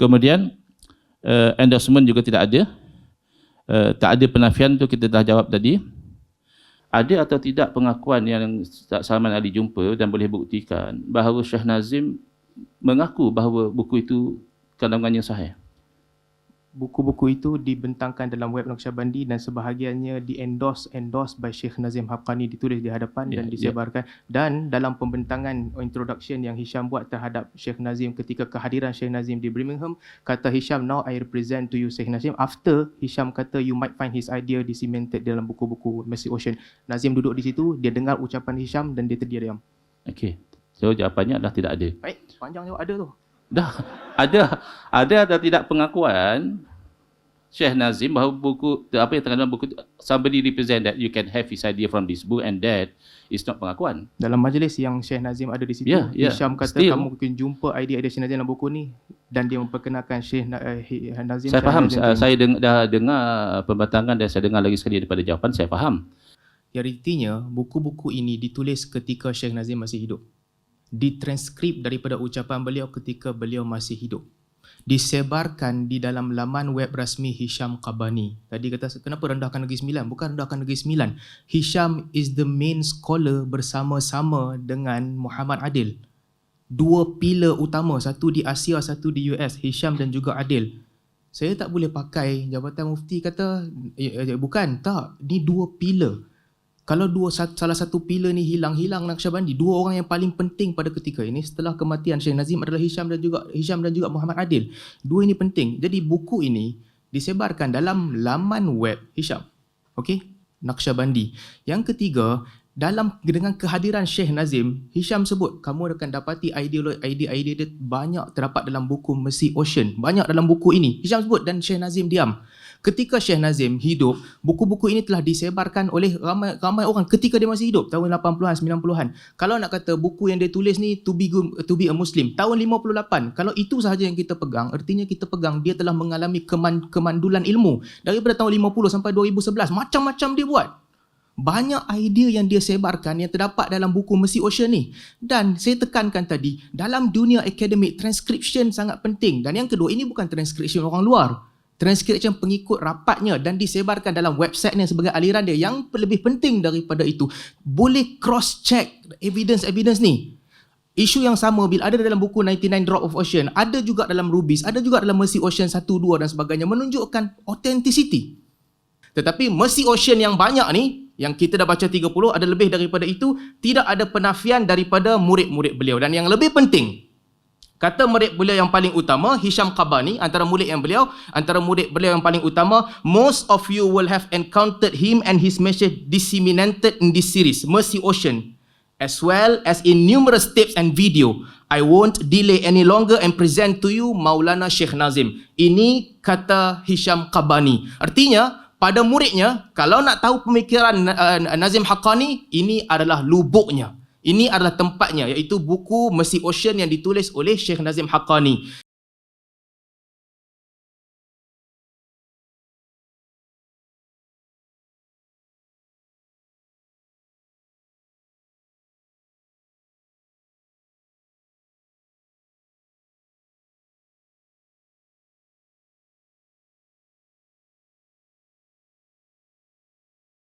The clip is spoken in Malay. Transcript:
Kemudian endorsement juga tidak ada. Tak ada penafian tu kita dah jawab tadi. Ada atau tidak pengakuan yang Salman Ali jumpa dan boleh buktikan bahawa Sheikh Nazim mengaku bahawa buku itu kandungannya sahih? Buku-buku itu dibentangkan dalam web Naqsyabandi dan sebahagiannya di-endorse by Sheikh Nazim Haqqani, ditulis di hadapan dan disebarkan. Dan dalam pembentangan introduction yang Hisham buat terhadap Sheikh Nazim ketika kehadiran Sheikh Nazim di Birmingham, kata Hisham, "Now I represent to you Sheikh Nazim." After Hisham kata, "You might find his idea disseminated dalam buku-buku Mercy Ocean." Nazim duduk di situ, dia dengar ucapan Hisham dan dia terdiam diam. Okey. So jawapannya adalah tidak ada. Baik, panjang jawab ada tu. Dah ada atau tidak pengakuan Sheikh Nazim bahawa buku apa yang terkandung buku somebody represent that you can have his idea from this book, and that is not pengakuan. Dalam majlis yang Sheikh Nazim ada di situ, Hisham kata kamu mungkin jumpa idea Sheikh Nazim dalam buku ni, dan dia memperkenalkan Sheikh Nazim. Saya faham, saya dah dengar pembatangan dan saya dengar lagi sekali daripada jawapan, saya faham. Yang artinya buku-buku ini ditulis ketika Sheikh Nazim masih hidup, ditranskrip daripada ucapan beliau ketika beliau masih hidup, disebarkan di dalam laman web rasmi Hisham Qabani. Tadi kata kenapa rendahkan Negeri Sembilan? Bukan rendahkan Negeri Sembilan. Hisham is the main scholar bersama-sama dengan Muhammad Adil. Dua pilar utama, satu di Asia, satu di US, Hisham dan juga Adil. Saya tak boleh pakai Jabatan Mufti kata bukan, tak, ni dua pilar. Kalau salah satu pilar ni hilang Naqsyabandi. Dua orang yang paling penting pada ketika ini setelah kematian Sheikh Nazim adalah Hisham dan juga Muhammad Adil. Dua ini penting. Jadi buku ini disebarkan dalam laman web Hisham. Okey, Naqsyabandi. Yang ketiga, dengan kehadiran Sheikh Nazim, Hisham sebut kamu akan dapati idea dia banyak terdapat dalam buku Mercy Ocean. Banyak dalam buku ini. Hisham sebut dan Sheikh Nazim diam. Ketika Sheikh Nazim hidup, buku-buku ini telah disebarkan oleh ramai orang ketika dia masih hidup, tahun 80-an, 90-an. Kalau nak kata buku yang dia tulis ni to be a Muslim, tahun 58. Kalau itu sahaja yang kita pegang, artinya kita pegang dia telah mengalami kemandulan ilmu daripada tahun 50 sampai 2011. Macam-macam dia buat. Banyak idea yang dia sebarkan yang terdapat dalam buku Mercy Ocean ni. Dan saya tekankan tadi, dalam dunia akademik, transcription sangat penting. Dan yang kedua, ini bukan transcription orang luar. Transcription pengikut rapatnya dan disebarkan dalam websitenya sebagai aliran dia. Yang lebih penting daripada itu, boleh cross-check evidence ni. Isu yang sama bila ada dalam buku 99 Drop of Ocean, ada juga dalam Rubies, ada juga dalam Mercy Ocean 1, 2 dan sebagainya, menunjukkan authenticity. Tetapi Mercy Ocean yang banyak ni, yang kita dah baca 30, ada lebih daripada itu, tidak ada penafian daripada murid-murid beliau. Dan yang lebih penting, kata murid beliau yang paling utama, Hisham Qabani, antara murid beliau yang paling utama, most of you will have encountered him and his message disseminated in this series, Mercy Ocean, as well as in numerous tapes and video. I won't delay any longer and present to you Maulana Sheikh Nazim. Ini kata Hisham Qabani. Artinya, pada muridnya, kalau nak tahu pemikiran Nazim Haqqani, ini adalah lubuknya. Ini adalah tempatnya, iaitu buku Mercy Ocean yang ditulis oleh Sheikh Nazim Haqqani.